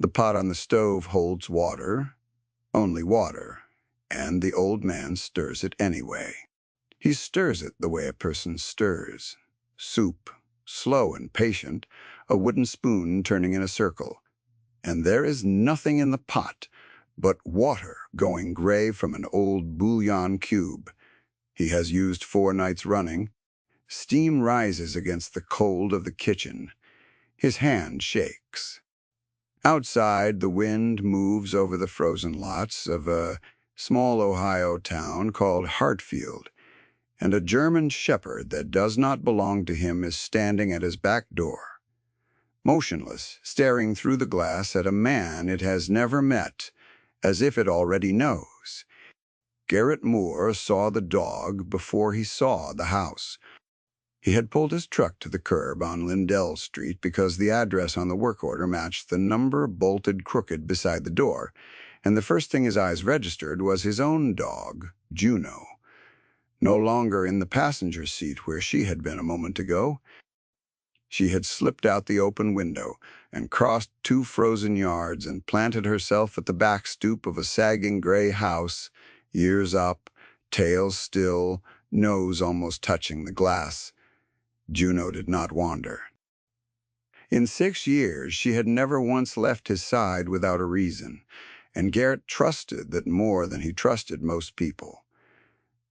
The pot on the stove holds water, only water, and the old man stirs it anyway. He stirs it the way a person stirs soup, slow and patient, a wooden spoon turning in a circle. And there is nothing in the pot but water going gray from an old bouillon cube he has used 4 nights running. Steam rises against the cold of the kitchen. His hand shakes. Outside, the wind moves over the frozen lots of a small Ohio town called Hartfield, and a German shepherd that does not belong to him is standing at his back door, motionless, staring through the glass at a man it has never met, as if it already knows. Garrett Moore saw the dog before he saw the house. He had pulled his truck to the curb on Lindell Street because the address on the work order matched the number bolted crooked beside the door, and the first thing his eyes registered was his own dog, Juno, no longer in the passenger seat where she had been a moment ago. She had slipped out the open window and crossed 2 frozen yards and planted herself at the back stoop of a sagging gray house, ears up, tail still, nose almost touching the glass. Juno did not wander. In 6 years, she had never once left his side without a reason, and Garrett trusted that more than he trusted most people.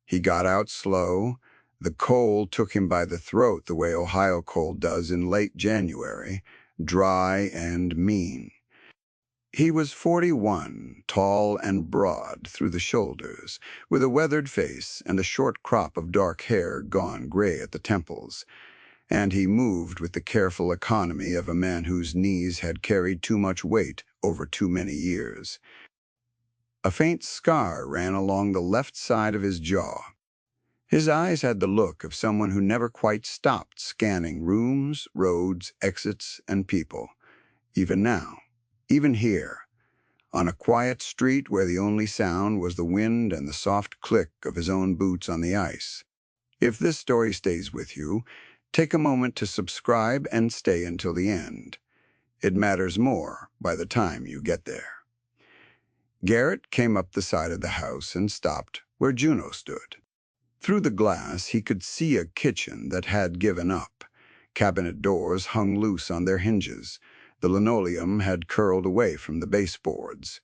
He got out slow. The cold took him by the throat the way Ohio cold does in late January, dry and mean. He was 41, tall and broad through the shoulders, with a weathered face and a short crop of dark hair gone gray at the temples, and he moved with the careful economy of a man whose knees had carried too much weight over too many years. A faint scar ran along the left side of his jaw. His eyes had the look of someone who never quite stopped scanning rooms, roads, exits, and people. Even now, even here, on a quiet street where the only sound was the wind and the soft click of his own boots on the ice. If this story stays with you, take a moment to subscribe and stay until the end. It matters more by the time you get there. Garrett came up the side of the house and stopped where Juno stood. Through the glass, he could see a kitchen that had given up. Cabinet doors hung loose on their hinges. The linoleum had curled away from the baseboards.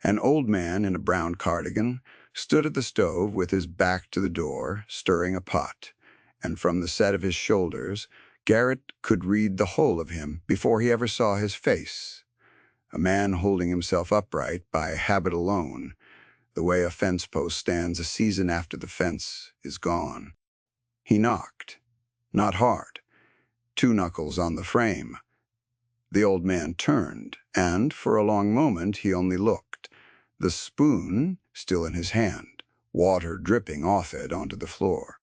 An old man in a brown cardigan stood at the stove with his back to the door, stirring a pot, and from the set of his shoulders, Garrett could read the whole of him before he ever saw his face. A man holding himself upright by habit alone, the way a fence post stands a season after the fence is gone. He knocked, not hard, 2 knuckles on the frame. The old man turned, and for a long moment he only looked, the spoon still in his hand, water dripping off it onto the floor.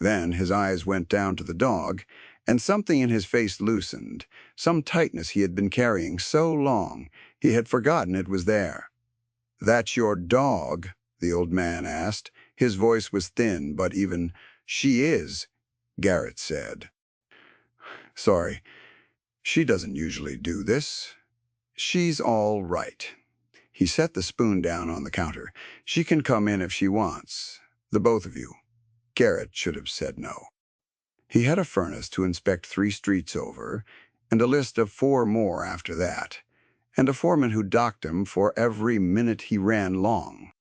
Then his eyes went down to the dog, and something in his face loosened, some tightness he had been carrying so long he had forgotten it was there. "That's your dog?" the old man asked. His voice was thin, but even. "She is," Garrett said. "Sorry, she doesn't usually do this. She's all right." He set the spoon down on the counter. "She can come in if she wants. The both of you." Garrett should have said no. He had a furnace to inspect 3 streets over, and a list of 4 more after that, and a foreman who docked him for every minute he ran long.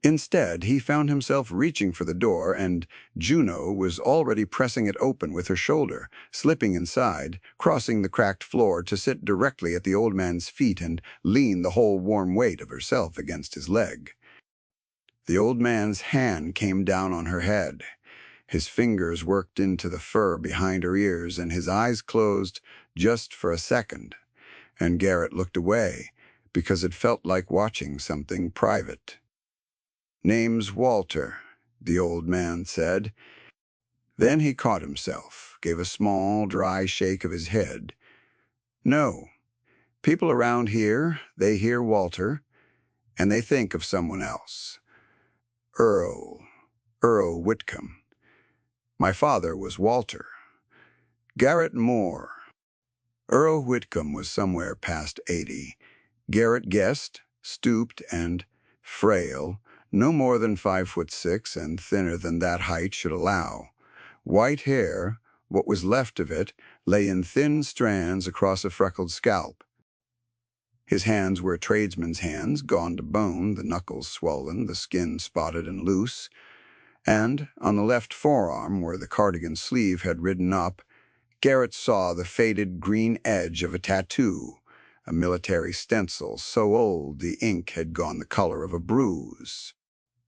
Instead, he found himself reaching for the door, and Juno was already pressing it open with her shoulder, slipping inside, crossing the cracked floor to sit directly at the old man's feet and lean the whole warm weight of herself against his leg. The old man's hand came down on her head. His fingers worked into the fur behind her ears, and his eyes closed just for a second. And Garrett looked away, because it felt like watching something private. "Name's Walter," the old man said. Then he caught himself, gave a small, dry shake of his head. "No. People around here, they hear Walter, and they think of someone else. Earl Whitcomb. My father was Walter. Garrett Moore." Earl Whitcomb was somewhere past 80. Garrett guessed, stooped and frail, no more than 5'6" and thinner than that height should allow. White hair, what was left of it, lay in thin strands across a freckled scalp. His hands were a tradesman's hands, gone to bone, the knuckles swollen, the skin spotted and loose, and on the left forearm, where the cardigan sleeve had ridden up, Garrett saw the faded green edge of a tattoo, a military stencil so old the ink had gone the color of a bruise.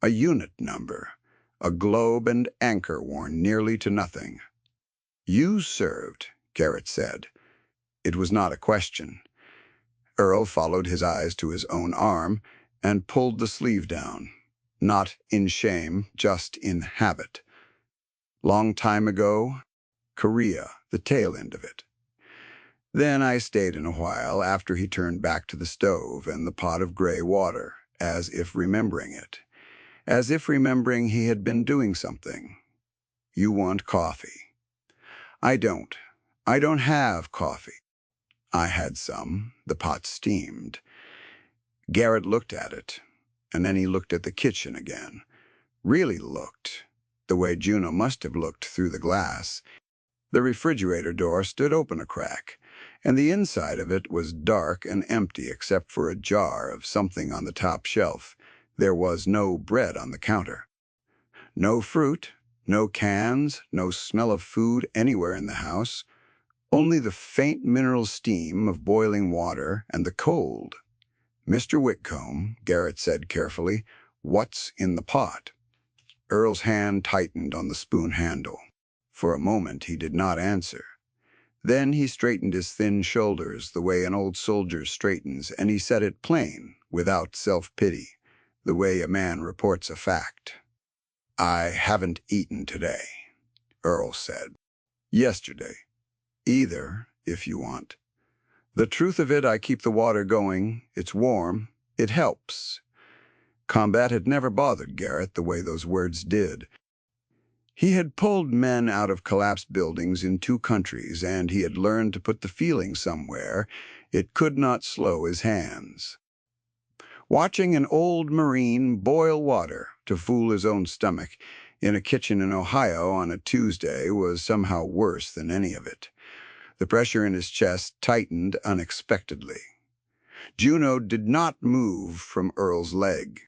A unit number, a globe and anchor worn nearly to nothing. "You served," Garrett said. It was not a question. Earl followed his eyes to his own arm and pulled the sleeve down. Not in shame, just in habit. "Long time ago, Korea, the tail end of it. Then I stayed in a while after he turned back to the stove and the pot of gray water, as if remembering it. As if remembering he had been doing something. You want coffee." "I don't. I don't have coffee." "I had some. The pot steamed." Garrett looked at it, and then he looked at the kitchen again. Really looked, the way Juno must have looked through the glass. The refrigerator door stood open a crack, and the inside of it was dark and empty except for a jar of something on the top shelf. There was no bread on the counter. No fruit, no cans, no smell of food anywhere in the house. Only the faint mineral steam of boiling water and the cold. "Mr. Whitcomb," Garrett said carefully, "what's in the pot?" Earl's hand tightened on the spoon handle. For a moment he did not answer. Then he straightened his thin shoulders the way an old soldier straightens, and he said it plain, without self-pity, the way a man reports a fact. "I haven't eaten today," Earl said. "Yesterday. Either, if you want. The truth of it, I keep the water going. It's warm. It helps." Combat had never bothered Garrett the way those words did. He had pulled men out of collapsed buildings in 2 countries, and he had learned to put the feeling somewhere. It could not slow his hands. Watching an old Marine boil water to fool his own stomach in a kitchen in Ohio on a Tuesday was somehow worse than any of it. The pressure in his chest tightened unexpectedly. Juno did not move from Earl's leg.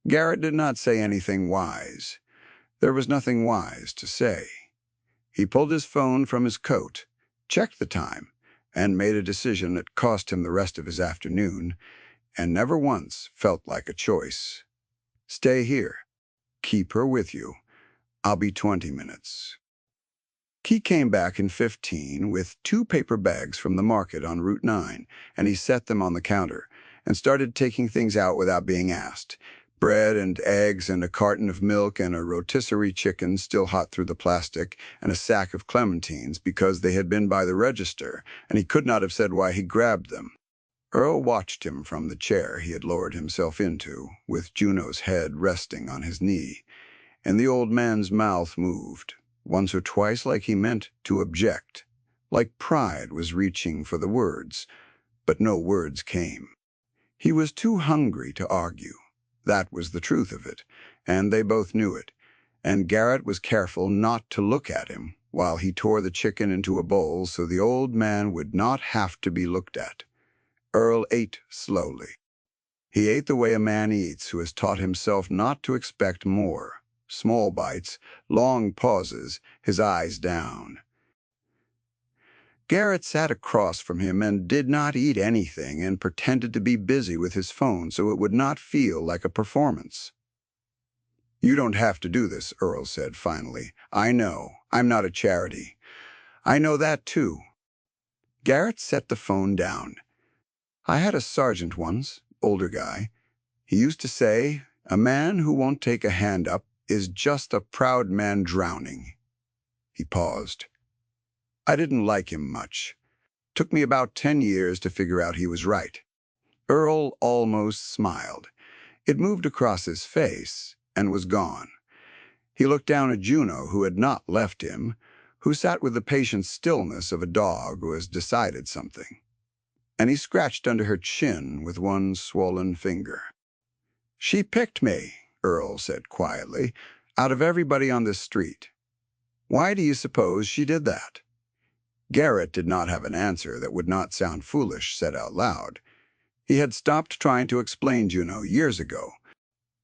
Garrett did not say anything wise. There was nothing wise to say. He pulled his phone from his coat, checked the time, and made a decision that cost him the rest of his afternoon, and never once felt like a choice. "Stay here. Keep her with you. I'll be 20 minutes." He came back in 15 with 2 paper bags from the market on Route 9, and he set them on the counter and started taking things out without being asked. Bread and eggs and a carton of milk and a rotisserie chicken still hot through the plastic and a sack of clementines because they had been by the register, and he could not have said why he grabbed them. Earl watched him from the chair he had lowered himself into, with Juno's head resting on his knee, and the old man's mouth moved, once or twice like he meant to object, like pride was reaching for the words, but no words came. He was too hungry to argue. That was the truth of it, and they both knew it, and Garrett was careful not to look at him while he tore the chicken into a bowl so the old man would not have to be looked at. Earl ate slowly. He ate the way a man eats who has taught himself not to expect more. Small bites, long pauses, his eyes down. Garrett sat across from him and did not eat anything and pretended to be busy with his phone so it would not feel like a performance. "You don't have to do this," Earl said finally. "I know. I'm not a charity. I know that too." Garrett set the phone down. "I had a sergeant once, older guy. He used to say, 'A man who won't take a hand up is just a proud man drowning.'" He paused. "I didn't like him much. Took me about 10 years to figure out he was right." Earl almost smiled. It moved across his face and was gone. He looked down at Juno, who had not left him, who sat with the patient stillness of a dog who has decided something. And he scratched under her chin with one swollen finger. "She picked me," Earl said quietly, "out of everybody on this street. Why do you suppose she did that?" Garrett did not have an answer that would not sound foolish said out loud. He had stopped trying to explain Juno years ago.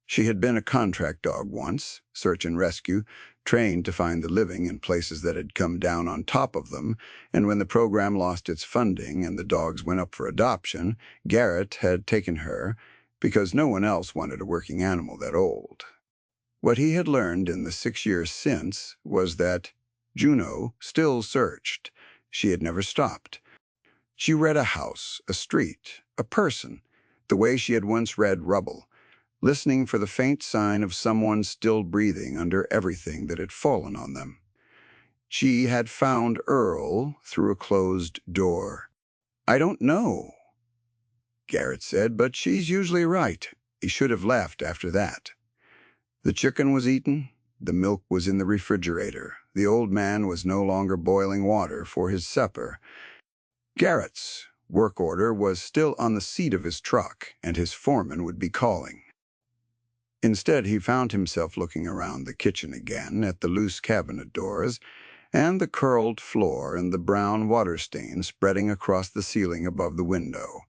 She had been a contract dog once, search and rescue, trained to find the living in places that had come down on top of them, and when the program lost its funding and the dogs went up for adoption, Garrett had taken her because no one else wanted a working animal that old. What he had learned in the 6 years since was that Juno still searched. She had never stopped. She read a house, a street, a person, the way she had once read rubble, listening for the faint sign of someone still breathing under everything that had fallen on them. She had found Earl through a closed door. "I don't know," Garrett said, "but she's usually right." He should have left after that. The chicken was eaten. The milk was in the refrigerator. The old man was no longer boiling water for his supper. Garrett's work order was still on the seat of his truck, and his foreman would be calling. Instead, he found himself looking around the kitchen again at the loose cabinet doors and the curled floor and the brown water stain spreading across the ceiling above the window.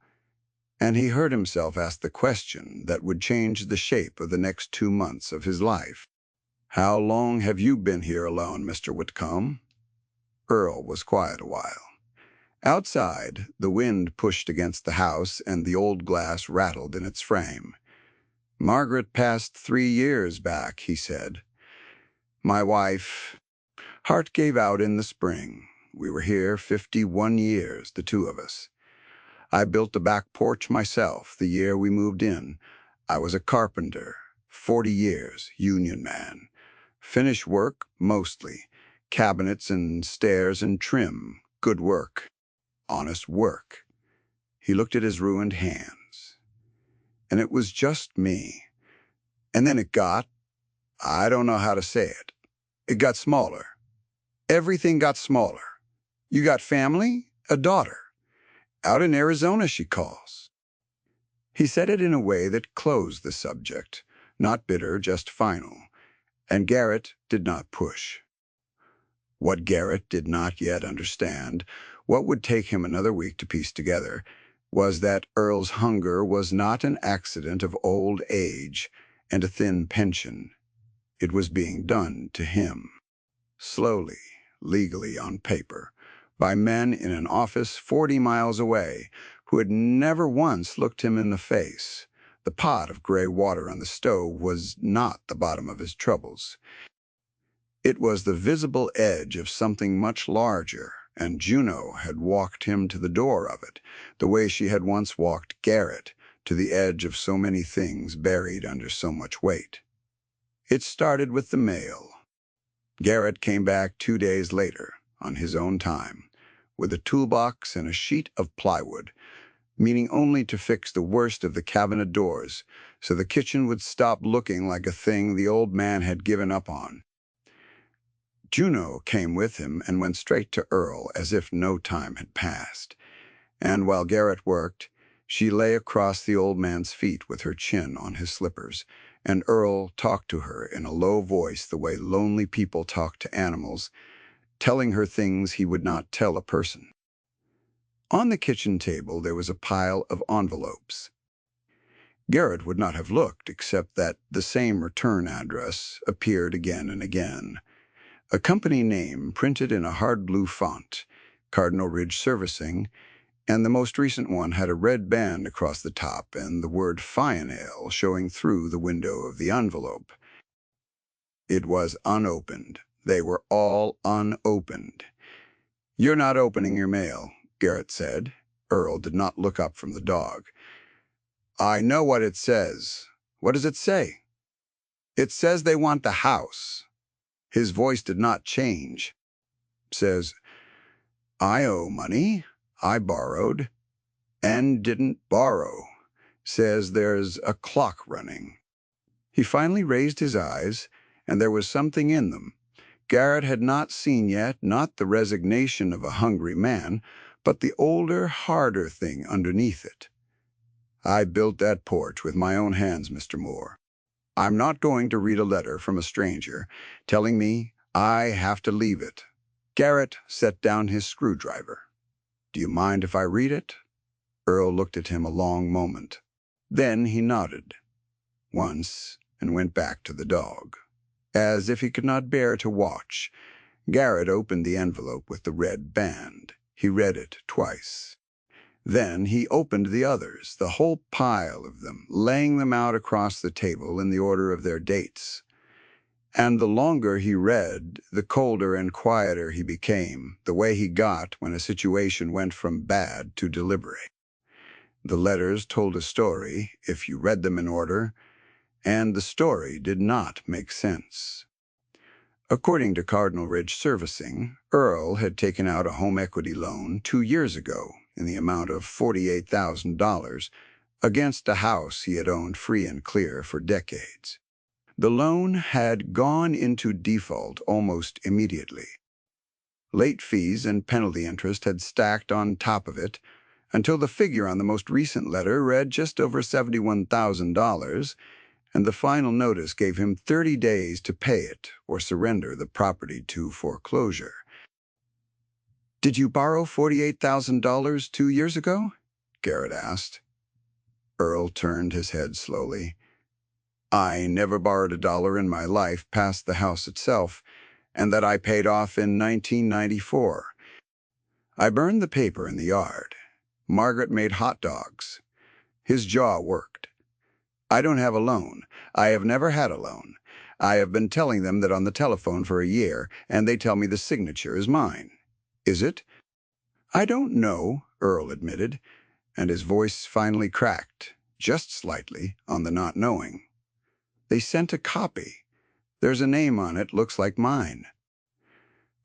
And he heard himself ask the question that would change the shape of the next 2 months of his life. "How long have you been here alone, Mr. Whitcomb?" Earl was quiet a while. Outside, the wind pushed against the house and the old glass rattled in its frame. "Margaret passed 3 years back," he said. "My wife, heart gave out in the spring. We were here 51 years, the two of us. I built the back porch myself the year we moved in. I was a carpenter, 40 years, union man. Finish work, mostly. Cabinets and stairs and trim. Good work. Honest work." He looked at his ruined hands. "And it was just me. And then I don't know how to say it. It got smaller. Everything got smaller. You got family? A daughter. Out in Arizona, she calls." He said it in a way that closed the subject, not bitter, just final. And Garrett did not push. What Garrett did not yet understand, what would take him another week to piece together, was that Earl's hunger was not an accident of old age and a thin pension. It was being done to him. Slowly, legally on paper, by men in an office 40 miles away who had never once looked him in the face. The pot of gray water on the stove was not the bottom of his troubles. It was the visible edge of something much larger, and Juno had walked him to the door of it, the way she had once walked Garrett to the edge of so many things buried under so much weight. It started with the mail. Garrett came back 2 days later, on his own time, with a toolbox and a sheet of plywood, meaning only to fix the worst of the cabinet doors so the kitchen would stop looking like a thing the old man had given up on. Juno came with him and went straight to Earl as if no time had passed. And while Garrett worked, she lay across the old man's feet with her chin on his slippers, and Earl talked to her in a low voice the way lonely people talk to animals, telling her things he would not tell a person. On the kitchen table there was a pile of envelopes. Garrett would not have looked except that the same return address appeared again and again. A company name printed in a hard blue font, Cardinal Ridge Servicing, and the most recent one had a red band across the top and the word Fionale showing through the window of the envelope. It was unopened. They were all unopened. "You're not opening your mail," Garrett said. Earl did not look up from the dog. "I know what it says." "What does it say?" "It says they want the house." His voice did not change. "Says, I owe money. I borrowed and didn't borrow. Says there's a clock running." He finally raised his eyes, and there was something in them. Garrett had not seen yet not the resignation of a hungry man, but the older, harder thing underneath it. "I built that porch with my own hands, Mr. Moore. I'm not going to read a letter from a stranger telling me I have to leave it." Garrett set down his screwdriver. "Do you mind if I read it?" Earl looked at him a long moment. Then he nodded once and went back to the dog. As if he could not bear to watch, Garrett opened the envelope with the red band. He read it twice. Then he opened the others, the whole pile of them, laying them out across the table in the order of their dates. And the longer he read, the colder and quieter he became, the way he got when a situation went from bad to deliberate. The letters told a story, if you read them in order, and the story did not make sense. According to Cardinal Ridge Servicing, Earl had taken out a home equity loan 2 years ago in the amount of $48,000 against a house he had owned free and clear for decades. The loan had gone into default almost immediately. Late fees and penalty interest had stacked on top of it until the figure on the most recent letter read just over $71,000, and the final notice gave him 30 days to pay it or surrender the property to foreclosure. "Did you borrow $48,000 2 years ago?" Garrett asked. Earl turned his head slowly. "I never borrowed a dollar in my life past the house itself, and that I paid off in 1994. I burned the paper in the yard. Margaret made hot dogs." His jaw worked. "I don't have a loan. I have never had a loan. I have been telling them that on the telephone for a year, and they tell me the signature is mine. Is it?" "I don't know," Earl admitted, and his voice finally cracked, just slightly, on the not knowing. "They sent a copy. There's a name on it, looks like mine.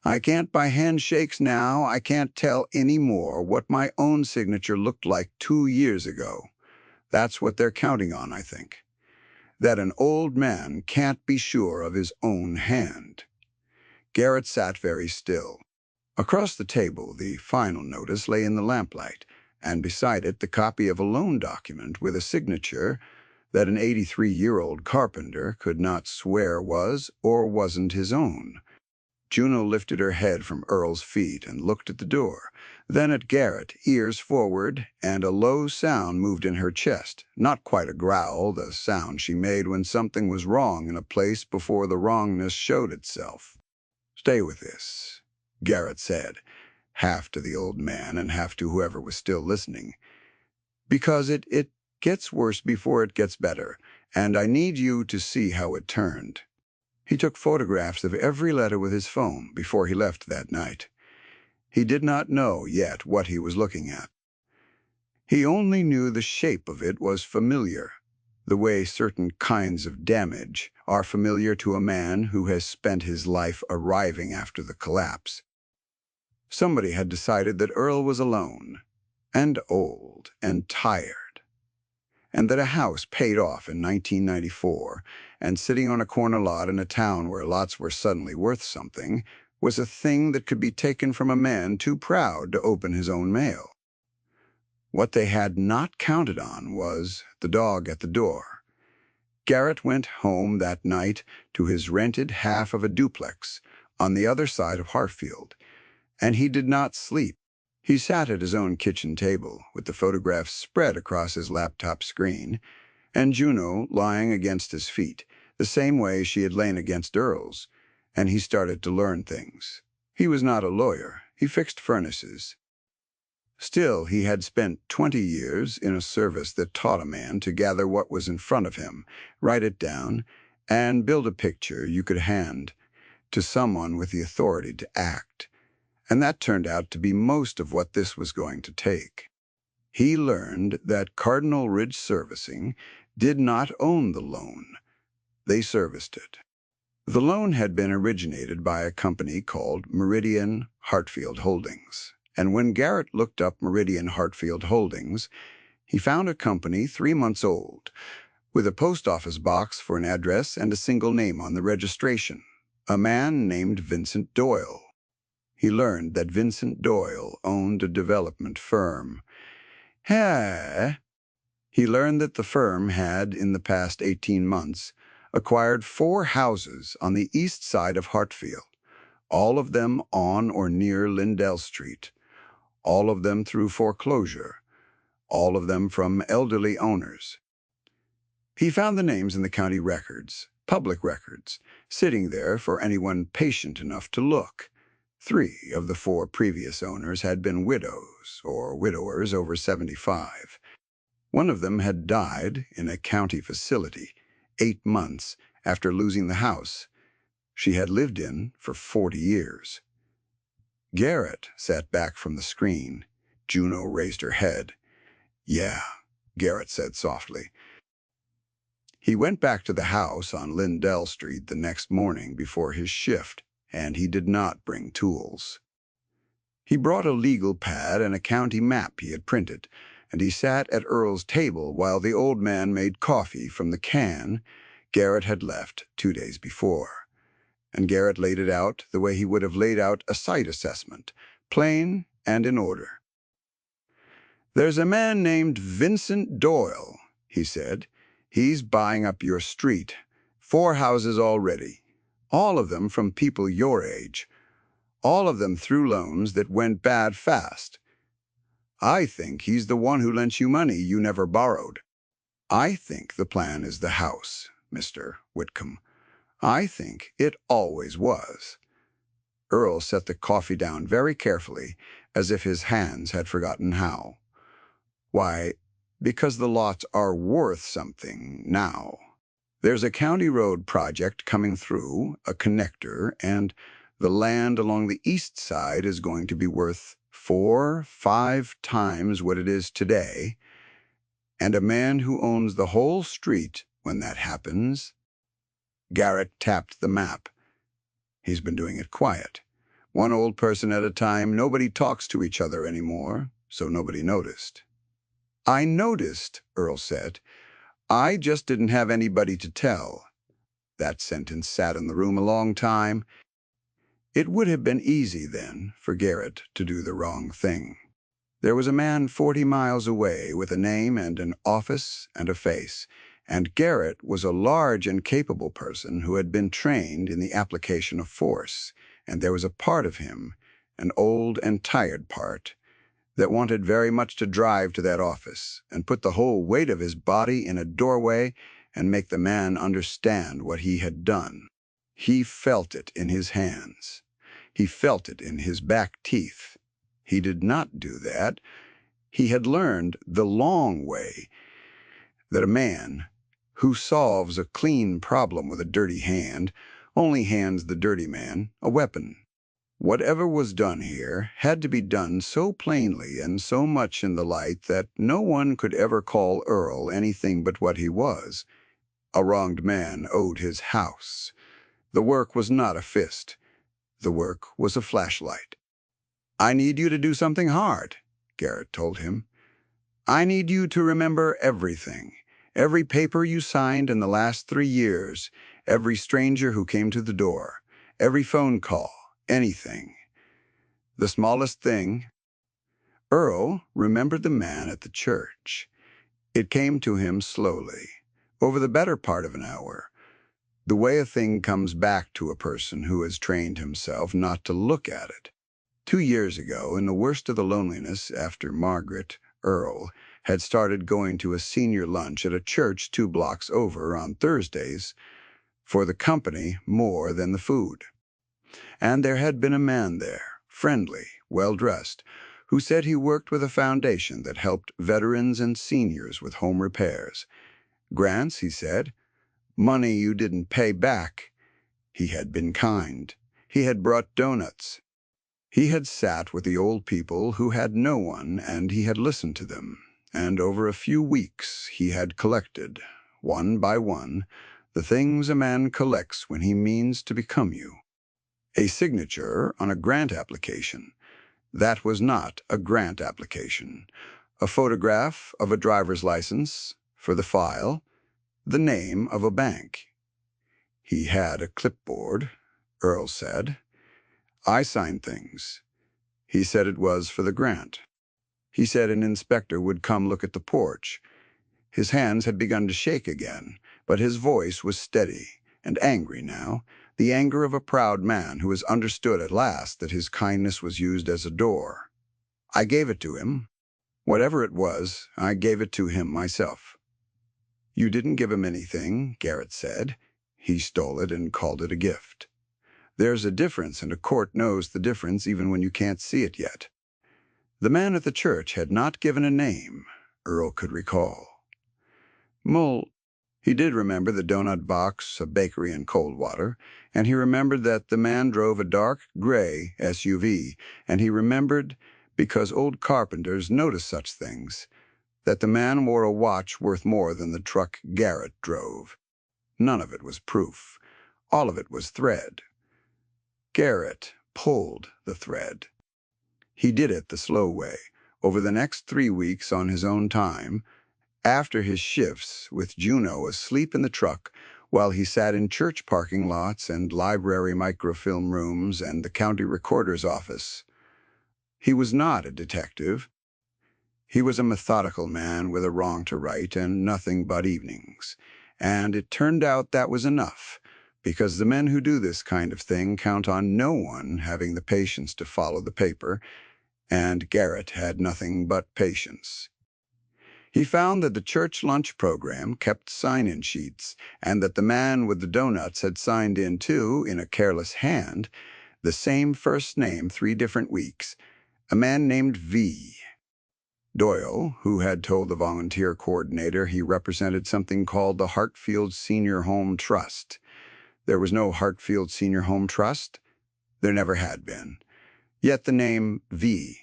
I can't buy handshakes now. I can't tell any more what my own signature looked like 2 years ago. That's what they're counting on, I think. That an old man can't be sure of his own hand." Garrett sat very still. Across the table, the final notice lay in the lamplight, and beside it the copy of a loan document with a signature that an 83-year-old carpenter could not swear was or wasn't his own. Juno lifted her head from Earl's feet and looked at the door, then at Garrett, ears forward, and a low sound moved in her chest, not quite a growl, the sound she made when something was wrong in a place before the wrongness showed itself. "Stay with this," Garrett said, half to the old man and half to whoever was still listening, "because it gets worse before it gets better, and I need you to see how it turned." He took photographs of every letter with his phone before he left that night. He did not know yet what he was looking at. He only knew the shape of it was familiar, the way certain kinds of damage are familiar to a man who has spent his life arriving after the collapse. Somebody had decided that Earl was alone, and old, and tired, and that a house paid off in 1994 and sitting on a corner lot in a town where lots were suddenly worth something was a thing that could be taken from a man too proud to open his own mail. What they had not counted on was the dog at the door. Garrett went home that night to his rented half of a duplex on the other side of Hartfield, and he did not sleep. He sat at his own kitchen table with the photographs spread across his laptop screen, and Juno lying against his feet, the same way she had lain against Earl's, and he started to learn things. He was not a lawyer. He fixed furnaces. Still, he had spent 20 years in a service that taught a man to gather what was in front of him, write it down, and build a picture you could hand to someone with the authority to act. And that turned out to be most of what this was going to take. He learned that Cardinal Ridge Servicing did not own the loan. They serviced it. The loan had been originated by a company called Meridian Hartfield Holdings. And when Garrett looked up Meridian Hartfield Holdings, he found a company 3 months old, with a post office box for an address and a single name on the registration. A man named Vincent Doyle. He learned that Vincent Doyle owned a development firm. He learned that the firm had, in the past 18 months, acquired 4 houses on the east side of Hartfield, all of them on or near Lindell Street, all of them through foreclosure, all of them from elderly owners. He found the names in the county records, public records, sitting there for anyone patient enough to look. 3 of the 4 previous owners had been widows or widowers over 75. One of them had died in a county facility 8 months after losing the house she had lived in for 40 years. Garrett sat back from the screen. Juno raised her head. "Yeah," Garrett said softly. He went back to the house on Lindell Street the next morning before his shift, and he did not bring tools. He brought a legal pad and a county map he had printed, and he sat at Earl's table while the old man made coffee from the can Garrett had left 2 days before. And Garrett laid it out the way he would have laid out a site assessment, plain and in order. "There's a man named Vincent Doyle," he said. "He's buying up your street. 4 houses already, all of them from people your age, all of them through loans that went bad fast. I think he's the one who lent you money you never borrowed. I think the plan is the house, Mr. Whitcomb. I think it always was." Earl set the coffee down very carefully, as if his hands had forgotten how. "Why, because the lots are worth something now. There's a county road project coming through, a connector, and the land along the east side is going to be worth 4-5 times what it is today. And a man who owns the whole street when that happens—" Garrett tapped the map. "He's been doing it quiet. One old person at a time. Nobody talks to each other anymore, so nobody noticed." "I noticed," Earl said. "I just didn't have anybody to tell." That sentence sat in the room a long time. It would have been easy then for Garrett to do the wrong thing. There was a man 40 miles away with a name and an office and a face, and Garrett was a large and capable person who had been trained in the application of force, and there was a part of him, an old and tired part, that wanted very much to drive to that office and put the whole weight of his body in a doorway and make the man understand what he had done. He felt it in his hands. He felt it in his back teeth. He did not do that. He had learned the long way that a man who solves a clean problem with a dirty hand only hands the dirty man a weapon. Whatever was done here had to be done so plainly and so much in the light that no one could ever call Earl anything but what he was. A wronged man owed his house. The work was not a fist. The work was a flashlight. "I need you to do something hard," Garrett told him. "I need you to remember everything, every paper you signed in the last 3 years, every stranger who came to the door, every phone call, anything. The smallest thing." Earl remembered the man at the church. It came to him slowly, over the better part of an hour, the way a thing comes back to a person who has trained himself not to look at it. 2 years ago, in the worst of the loneliness after Margaret, Earl had started going to a senior lunch at a church 2 blocks over on Thursdays for the company more than the food. And there had been a man there, friendly, well-dressed, who said he worked with a foundation that helped veterans and seniors with home repairs. Grants, he said, money you didn't pay back. He had been kind. He had brought donuts. He had sat with the old people who had no one, and he had listened to them. And over a few weeks he had collected, one by one, the things a man collects when he means to become you. A signature on a grant application. That was not a grant application. A photograph of a driver's license for the file. The name of a bank. He had a clipboard. Earl said. "I signed things." He said it was for the grant. He said an inspector would come look at the porch. His hands had begun to shake again, but his voice was steady and angry now, the anger of a proud man who has understood at last that his kindness was used as a door. "I gave it to him. Whatever it was, I gave it to him myself." "You didn't give him anything," Garrett said. "He stole it and called it a gift. There's a difference, and a court knows the difference even when you can't see it yet." The man at the church had not given a name, Earl could recall. He did remember the donut box, a bakery in Coldwater, and he remembered that the man drove a dark gray SUV, and he remembered, because old carpenters notice such things, that the man wore a watch worth more than the truck Garrett drove. None of it was proof. All of it was thread. Garrett pulled the thread. He did it the slow way, over the next 3 weeks on his own time, after his shifts, with Juno asleep in the truck, while he sat in church parking lots and library microfilm rooms and the county recorder's office. He was not a detective. He was a methodical man with a wrong to right and nothing but evenings. And it turned out that was enough, because the men who do this kind of thing count on no one having the patience to follow the paper, and Garrett had nothing but patience. He found that the church lunch program kept sign-in sheets, and that the man with the donuts had signed in too, in a careless hand, the same first name 3 different weeks, a man named V. Doyle, who had told the volunteer coordinator he represented something called the Hartfield Senior Home Trust. There was no Hartfield Senior Home Trust. There never had been. Yet the name V.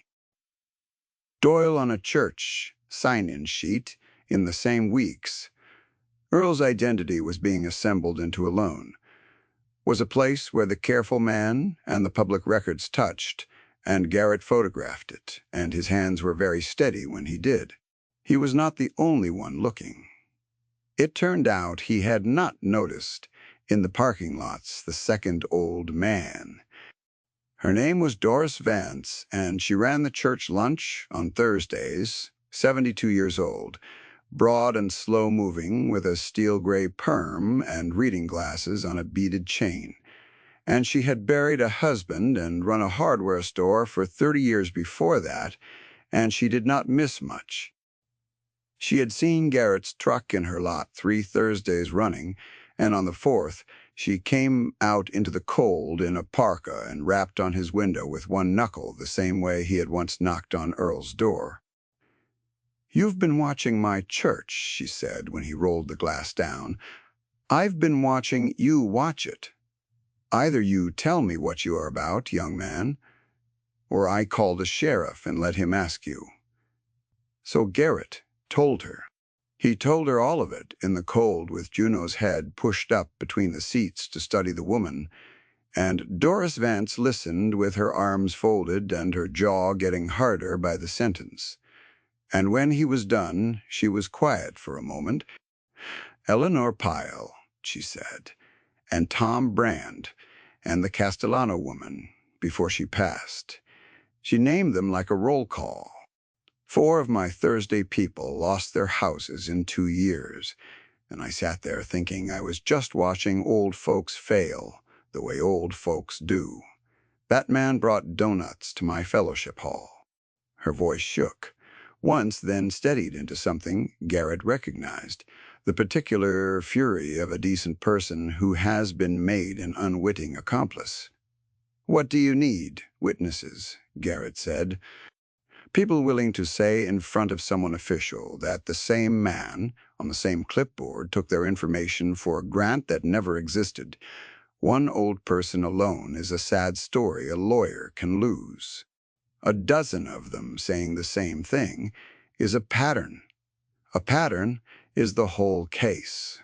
Doyle on a church sign-in sheet in the same weeks. Earl's identity was being assembled into a loan. Was a place where the careful man and the public records touched, and Garrett photographed it, and his hands were very steady when he did. He was not the only one looking. It turned out he had not noticed, in the parking lots, the second old man. Her name was Doris Vance, and she ran the church lunch on Thursdays, 72 years old, broad and slow-moving, with a steel-gray perm and reading glasses on a beaded chain. And she had buried a husband and run a hardware store for 30 years before that, and she did not miss much. She had seen Garrett's truck in her lot 3 Thursdays running, and on the 4th, she came out into the cold in a parka and rapped on his window with one knuckle the same way he had once knocked on Earl's door. "You've been watching my church," she said when he rolled the glass down. "I've been watching you watch it. Either you tell me what you are about, young man, or I call the sheriff and let him ask you." So Garrett told her. He told her all of it in the cold, with Juno's head pushed up between the seats to study the woman, and Doris Vance listened with her arms folded and her jaw getting harder by the sentence. And when he was done, she was quiet for a moment. "Eleanor Pyle," she said, "and Tom Brand, and the Castellano woman," before she passed. She named them like a roll call. 4 of my Thursday people lost their houses in 2 years, and I sat there thinking I was just watching old folks fail, the way old folks do. That man brought donuts to my fellowship hall. Her voice shook, once then steadied into something Garrett recognized, the particular fury of a decent person who has been made an unwitting accomplice. "What do you need? Witnesses," Garrett said. "People willing to say in front of someone official that the same man, on the same clipboard, took their information for a grant that never existed. One old person alone is a sad story a lawyer can lose. A dozen of them saying the same thing is a pattern. A pattern is the whole case."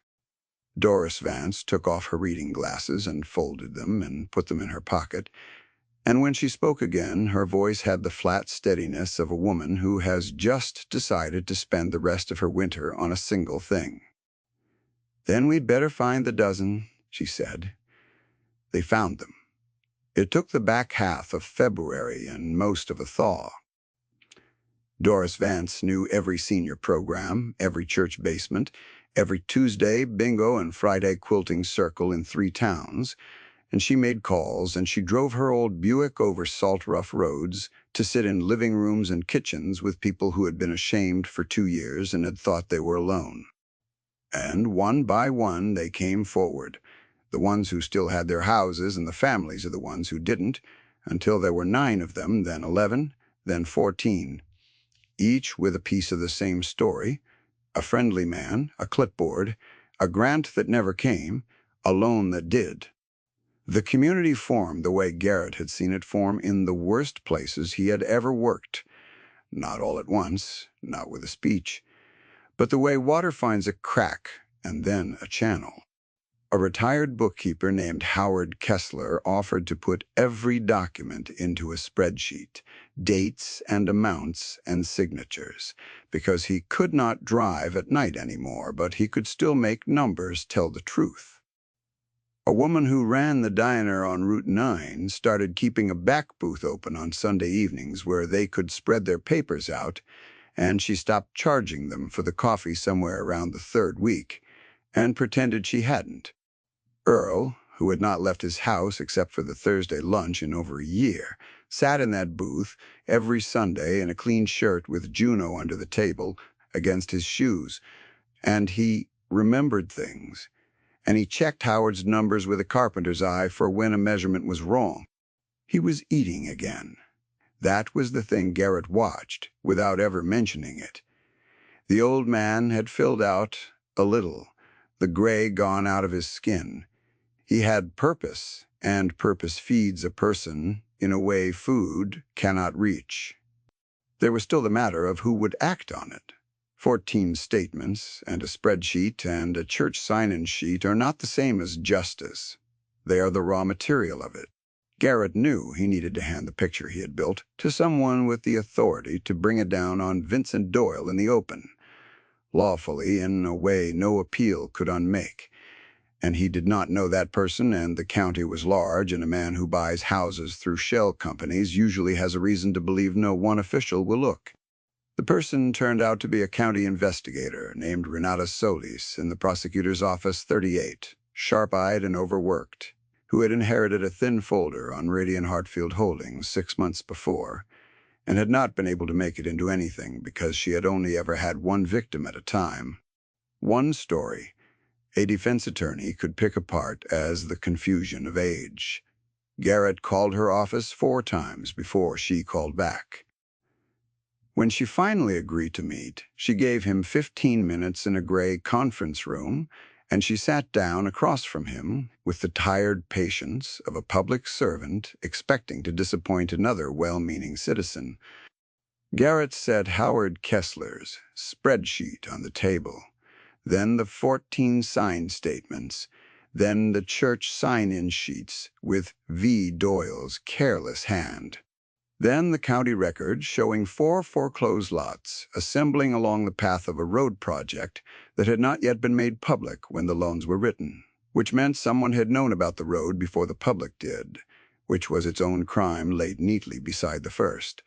Doris Vance took off her reading glasses and folded them and put them in her pocket. And when she spoke again, her voice had the flat steadiness of a woman who has just decided to spend the rest of her winter on a single thing. "Then we'd better find the dozen," she said. They found them. It took the back half of February and most of a thaw. Doris Vance knew every senior program, every church basement, every Tuesday bingo and Friday quilting circle in 3 towns, and she made calls, and she drove her old Buick over salt-rough roads to sit in living rooms and kitchens with people who had been ashamed for 2 years and had thought they were alone. And one by one they came forward, the ones who still had their houses and the families of the ones who didn't, until there were 9 of them, then 11, then 14, each with a piece of the same story, a friendly man, a clipboard, a grant that never came, a loan that did. The community formed the way Garrett had seen it form in the worst places he had ever worked. Not all at once, not with a speech, but the way water finds a crack and then a channel. A retired bookkeeper named Howard Kessler offered to put every document into a spreadsheet, dates and amounts and signatures, because he could not drive at night anymore, but he could still make numbers tell the truth. A woman who ran the diner on Route 9 started keeping a back booth open on Sunday evenings where they could spread their papers out, and she stopped charging them for the coffee somewhere around the 3rd week and pretended she hadn't. Earl, who had not left his house except for the Thursday lunch in over a year, sat in that booth every Sunday in a clean shirt with Juno under the table against his shoes, and he remembered things, and he checked Howard's numbers with a carpenter's eye for when a measurement was wrong. He was eating again. That was the thing Garrett watched, without ever mentioning it. The old man had filled out a little, the gray gone out of his skin. He had purpose, and purpose feeds a person in a way food cannot reach. There was still the matter of who would act on it. 14 statements, and a spreadsheet, and a church sign-in sheet are not the same as justice. They are the raw material of it. Garrett knew he needed to hand the picture he had built to someone with the authority to bring it down on Vincent Doyle in the open, lawfully in a way no appeal could unmake. And he did not know that person, and the county was large, and a man who buys houses through shell companies usually has a reason to believe no one official will look. The person turned out to be a county investigator named Renata Solis in the prosecutor's office 38, sharp-eyed and overworked, who had inherited a thin folder on Radian Hartfield Holdings 6 months before, and had not been able to make it into anything because she had only ever had one victim at a time. One story a defense attorney could pick apart as the confusion of age. Garrett called her office 4 times before she called back. When she finally agreed to meet, she gave him 15 minutes in a gray conference room, and she sat down across from him with the tired patience of a public servant expecting to disappoint another well-meaning citizen. Garrett set Howard Kessler's spreadsheet on the table, then the 14 sign statements, then the church sign-in sheets with V. Doyle's careless hand. Then the county record showing 4 foreclosed lots assembling along the path of a road project that had not yet been made public when the loans were written, which meant someone had known about the road before the public did, which was its own crime laid neatly beside the first.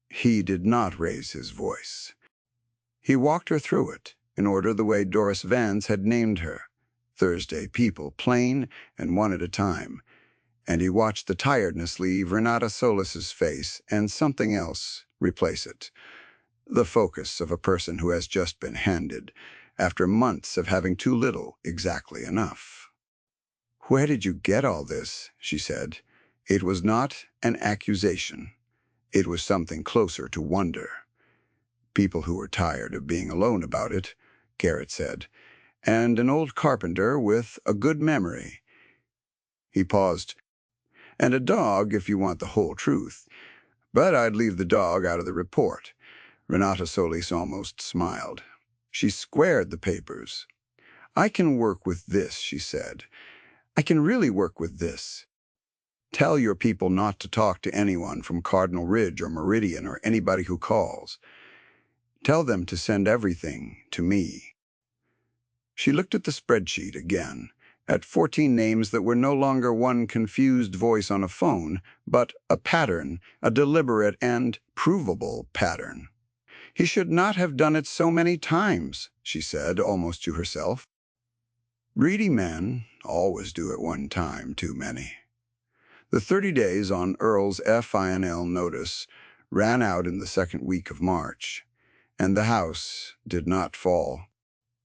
He did not raise his voice. He walked her through it, in order the way Doris Vance had named her, Thursday people, plain and one at a time, and he watched the tiredness leave Renata Solis's face and something else replace it, the focus of a person who has just been handed, after months of having too little, exactly enough. "Where did you get all this?" she said. It was not an accusation. It was something closer to wonder. "People who were tired of being alone about it," Garrett said, "and an old carpenter with a good memory." He paused. "And a dog, if you want the whole truth. But I'd leave the dog out of the report." Renata Solis almost smiled. She squared the papers. "I can work with this," she said. "I can really work with this. Tell your people not to talk to anyone from Cardinal Ridge or Meridian or anybody who calls. Tell them to send everything to me." She looked at the spreadsheet again, at 14 names that were no longer one confused voice on a phone, but a pattern, a deliberate and provable pattern. He should not have done it so many times, she said, almost to herself. Greedy men always do it one time too many. The 30 days on Earl's FINL notice ran out in the second week of March, and the house did not fall.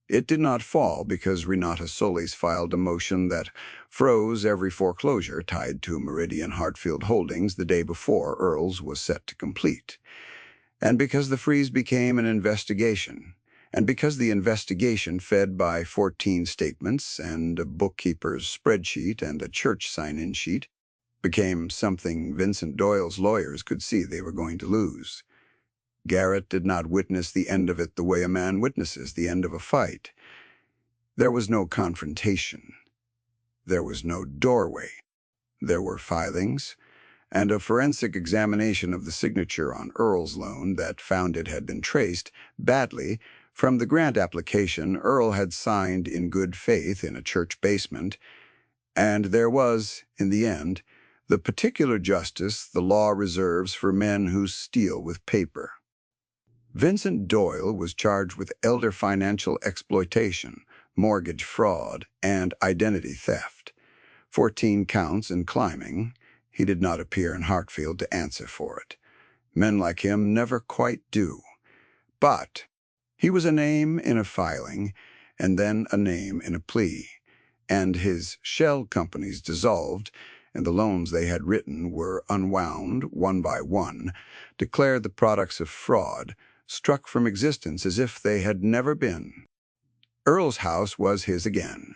It did not fall because Renata Solis filed a motion that froze every foreclosure tied to Meridian Hartfield Holdings the day before Earl's was set to complete, and because the freeze became an investigation, and because the investigation, fed by 14 statements and a bookkeeper's spreadsheet and a church sign-in sheet, became something Vincent Doyle's lawyers could see they were going to lose. Garrett did not witness the end of it the way a man witnesses the end of a fight. There was no confrontation. There was no doorway. There were filings, and a forensic examination of the signature on Earl's loan that found it had been traced, badly, from the grant application Earl had signed in good faith in a church basement, and there was, in the end, the particular justice the law reserves for men who steal with paper. Vincent Doyle was charged with elder financial exploitation, mortgage fraud, and identity theft. 14 counts and climbing. He did not appear in Hartfield to answer for it. Men like him never quite do. But he was a name in a filing, and then a name in a plea, and his shell companies dissolved, and the loans they had written were unwound, one by one, declared the products of fraud, struck from existence as if they had never been. Earl's house was his again,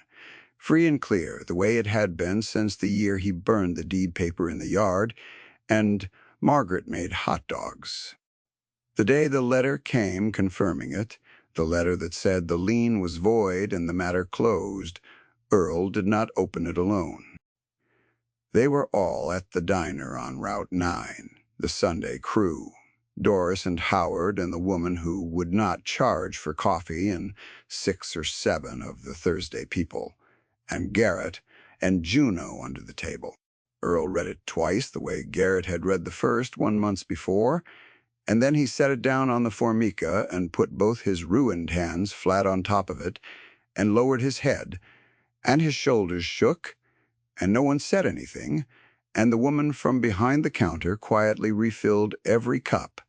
free and clear, the way it had been since the year he burned the deed paper in the yard, and Margaret made hot dogs. The day the letter came confirming it, the letter that said the lien was void and the matter closed, Earl did not open it alone. They were all at the diner on Route 9, the Sunday crew. Doris and Howard and the woman who would not charge for coffee and 6 or 7 of the Thursday people, and Garrett and Juno under the table. Earl read it twice the way Garrett had read the first 1 month before, and then he set it down on the formica and put both his ruined hands flat on top of it and lowered his head, and his shoulders shook, and no one said anything, and the woman from behind the counter quietly refilled every cup.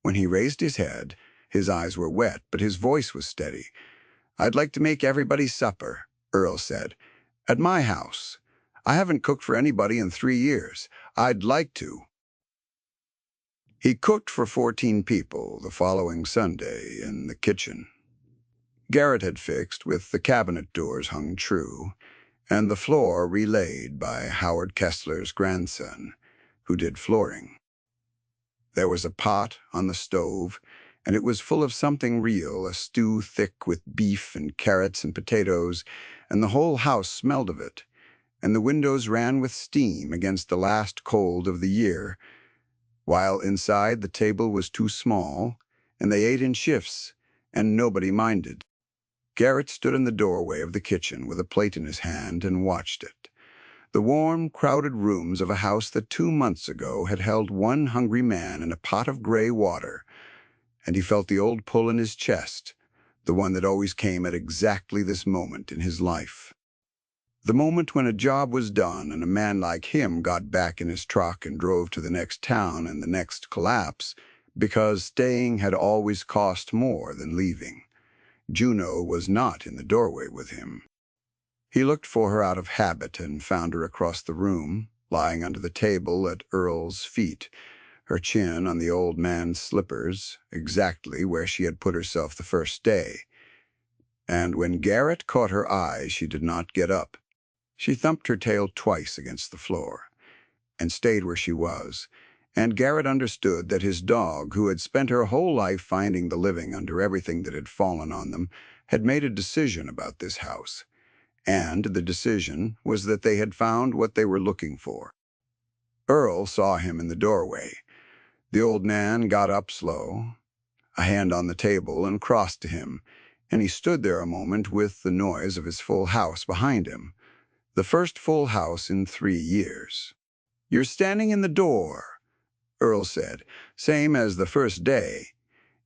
When he raised his head, his eyes were wet, but his voice was steady. "I'd like to make everybody supper," Earl said. "At my house. I haven't cooked for anybody in 3 years. I'd like to." He cooked for 14 people the following Sunday in the kitchen. Garrett had fixed, with the cabinet doors hung true, and the floor relaid by Howard Kessler's grandson, who did flooring. There was a pot on the stove, and it was full of something real, a stew thick with beef and carrots and potatoes, and the whole house smelled of it, and the windows ran with steam against the last cold of the year, while inside the table was too small, and they ate in shifts, and nobody minded. Garrett stood in the doorway of the kitchen with a plate in his hand and watched it. The warm, crowded rooms of a house that 2 months ago had held one hungry man and a pot of gray water, and he felt the old pull in his chest, the one that always came at exactly this moment in his life. The moment when a job was done and a man like him got back in his truck and drove to the next town and the next collapse, because staying had always cost more than leaving. Juno was not in the doorway with him. He looked for her out of habit and found her across the room, lying under the table at Earl's feet, her chin on the old man's slippers, exactly where she had put herself the first day. And when Garrett caught her eye, she did not get up. She thumped her tail twice against the floor, and stayed where she was, and Garrett understood that his dog, who had spent her whole life finding the living under everything that had fallen on them, had made a decision about this house, and the decision was that they had found what they were looking for. Earl saw him in the doorway. The old man got up slow, a hand on the table, and crossed to him, and he stood there a moment with the noise of his full house behind him, the first full house in 3 years. "You're standing in the door," Earl said, "same as the first day.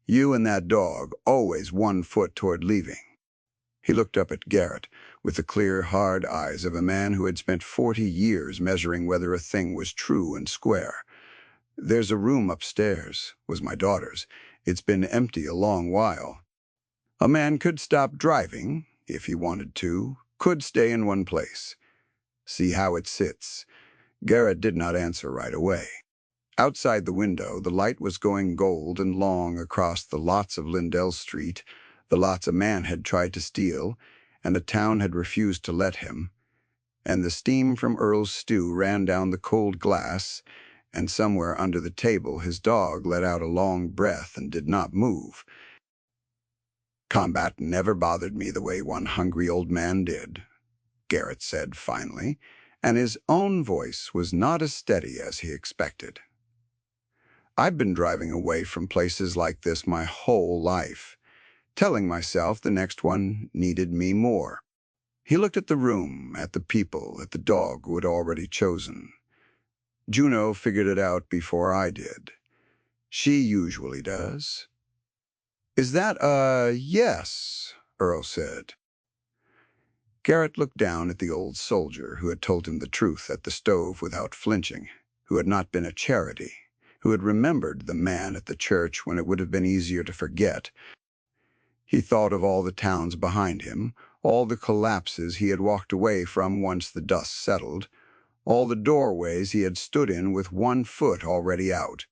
You and that dog, always 1 foot toward leaving." He looked up at Garrett with the clear, hard eyes of a man who had spent 40 years measuring whether a thing was true and square. "There's a room upstairs, was my daughter's. It's been empty a long while. A man could stop driving, if he wanted to, could stay in one place. See how it sits." Garrett did not answer right away. Outside the window, the light was going gold and long across the lots of Lindell Street, the lots a man had tried to steal, and the town had refused to let him. And the steam from Earl's stew ran down the cold glass, and somewhere under the table his dog let out a long breath and did not move. "Combat never bothered me the way one hungry old man did," Garrett said finally, and his own voice was not as steady as he expected. "I've been driving away from places like this my whole life, telling myself the next one needed me more." He looked at the room, at the people, at the dog who had already chosen. "Juno figured it out before I did. She usually does." "Is that yes?" Earl said. Garrett looked down at the old soldier who had told him the truth at the stove without flinching, who had not been a charity, who had remembered the man at the church when it would have been easier to forget. He thought of all the towns behind him, all the collapses he had walked away from once the dust settled, all the doorways he had stood in with 1 foot already out.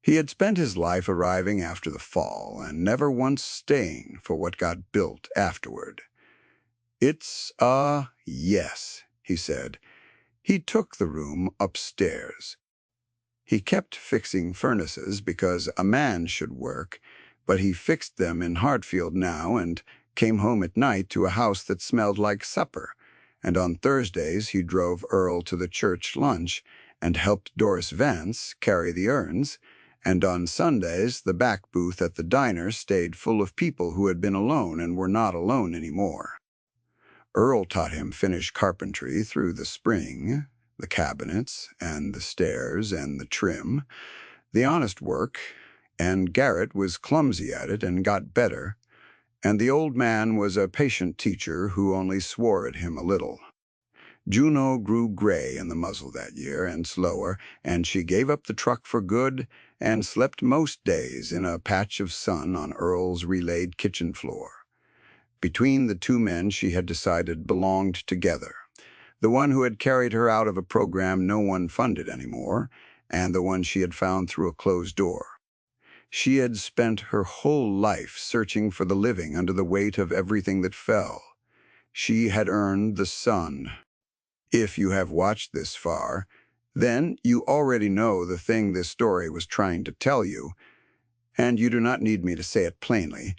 He had spent his life arriving after the fall and never once staying for what got built afterward. "It's yes," he said. He took the room upstairs. He kept fixing furnaces because a man should work, but he fixed them in Hartfield now and came home at night to a house that smelled like supper, and on Thursdays he drove Earl to the church lunch and helped Doris Vance carry the urns, and on Sundays the back booth at the diner stayed full of people who had been alone and were not alone anymore. Earl taught him Finnish carpentry through the spring, the cabinets and the stairs and the trim, the honest work, and Garrett was clumsy at it and got better, and the old man was a patient teacher who only swore at him a little. Juno grew gray in the muzzle that year and slower, and she gave up the truck for good and slept most days in a patch of sun on Earl's relaid kitchen floor. Between the 2 men she had decided belonged together, the one who had carried her out of a program no one funded anymore, and the one she had found through a closed door. She had spent her whole life searching for the living under the weight of everything that fell. She had earned the sun. If you have watched this far, then you already know the thing this story was trying to tell you, and you do not need me to say it plainly,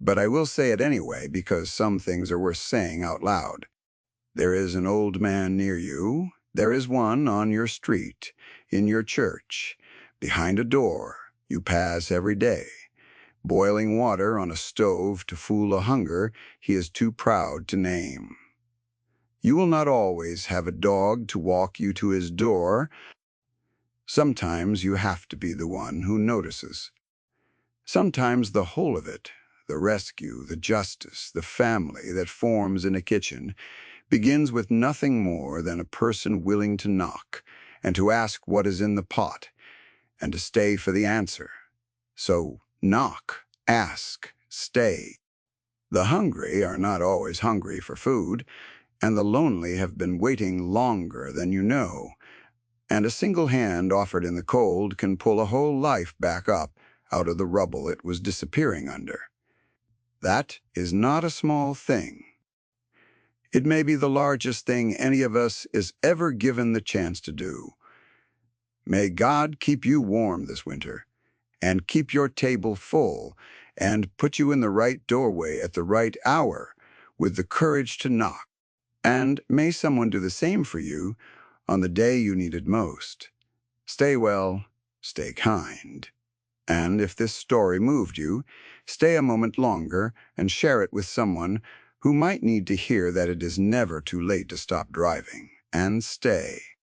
but I will say it anyway because some things are worth saying out loud. There is an old man near you. There is one on your street, in your church, behind a door you pass every day, boiling water on a stove to fool a hunger he is too proud to name. You will not always have a dog to walk you to his door. Sometimes you have to be the one who notices. Sometimes the whole of it, the rescue, the justice, the family that forms in a kitchen, begins with nothing more than a person willing to knock and to ask what is in the pot and to stay for the answer. So knock, ask, stay. The hungry are not always hungry for food, and the lonely have been waiting longer than you know, and a single hand offered in the cold can pull a whole life back up out of the rubble it was disappearing under. That is not a small thing. It may be the largest thing any of us is ever given the chance to do. May God keep you warm this winter, and keep your table full, and put you in the right doorway at the right hour with the courage to knock. And may someone do the same for you on the day you need it most. Stay well, stay kind. And if this story moved you, stay a moment longer and share it with someone who might need to hear that it is never too late to stop driving. And stay.